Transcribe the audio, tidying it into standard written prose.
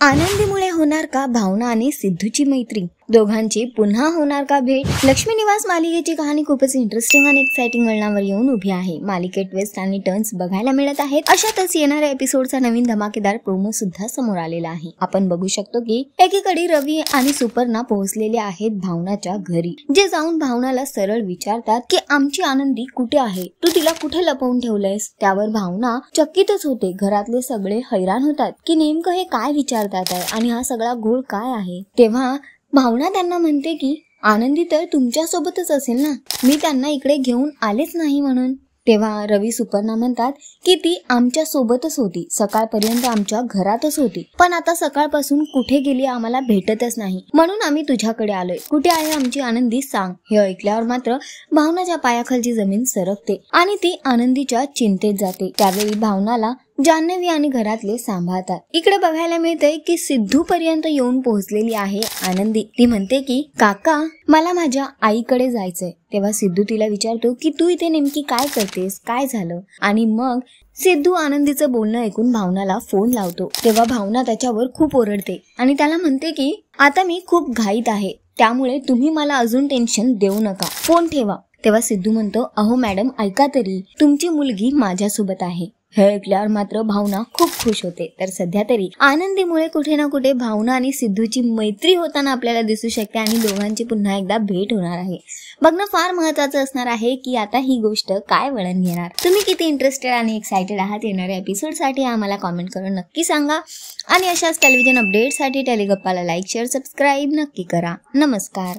आनंदीमुळे होणार का भावना आणि सिद्धूची मैत्री, दोघांची पुन्हा होणार का भेट? लक्ष्मी निवास मालिकेची कहाणी खूपच इंटरेस्टिंग आणि एक्साइटिंग वळणावर येऊन उभी आहे. मालिकेत ट्विस्ट आणि टर्न्स बघायला मिळत आहेत. अशातच येणाऱ्या एपिसोडचा नवीन धमाकेदार प्रोमो सुद्धा समोर आलेला आहे. आपण बघू शकतो की एकीकडे रवी आणि सुपर्णा पोहोचलेले आहेत भावनाच्या घरी, जे जाऊन भावनाला सरळ विचारतात की आमची आनंदी कुठे आहे, तू तिला कुठे लपवून ठेवलंयस? त्यावर भावना चकितच होते. घरातले सगळे हैराण होतात की नेमकं हे काय विचारतात आहे आणि हा सगळा घोळ काय आहे. तेव्हा भावना त्यांना म्हणते की आनंदी तर तुमच्या सोबतच असेल ना, मी त्यांना इकडे घेऊन आलेच नाही म्हणून. तेव्हा रवी सुपर्णा म्हणतात की ती आमच्या सोबतच होती, सकाळपर्यंत आमच्या घरातच होती, पण आता सकाळपासून कुठे गेली आम्हाला भेटतच नाही, म्हणून आम्ही तुझ्याकडे आलोय. कुठे आहे आमची आनंदी सांग. हे ऐकल्यावर मात्र भावनाच्या पायाखालची जमीन सरकते आणि ती आनंदीच्या चिंतेत जाते. त्यावेळी भावनाला जान्हवी आणि घरातले सांभाळतात. इकडे बघायला मिळतंय की सिद्धू पर्यंत येऊन पोहोचलेली आहे आनंदी. ती म्हणते की काका मला माझ्या आईकडे जायचंय. तेव्हा सिद्धू तिला विचारतो की तू इथे नेमकी काय करतेस, काय झालं? आणि मग सिद्धू आनंदीचं बोलणं ऐकून भावनाला फोन लावतो. तेव्हा भावना त्याच्यावर खूप ओरडते आणि त्याला म्हणते की आता मी खूप घाईत आहे, त्यामुळे तुम्ही मला अजून टेन्शन देऊ नका, फोन ठेवा. तेव्हा सिद्धू म्हणतो अहो मॅडम ऐका तरी, तुमची मुलगी माझ्यासोबत आहे. हे ऐकल्यावर मात्र भावना खूप खुश होते. तर सध्या तरी आनंदीमुळे कुठे ना कुठे भावना आणि सिद्धूची मैत्री होताना आपल्याला दिसू शकते आणि दोघांची पुन्हा एकदा भेट होणार आहे. बघणं फार महत्वाचं असणार आहे की आता ही गोष्ट काय वळण घेणार. तुम्ही किती इंटरेस्टेड आणि एक्साइटेड आहात येणाऱ्या एपिसोडसाठी आम्हाला कॉमेंट करून नक्की सांगा. आणि अशाच टेलिव्हिजन अपडेटसाठी टेलिगप्पाला लाईक, शेअर, सबस्क्राईब नक्की करा. नमस्कार.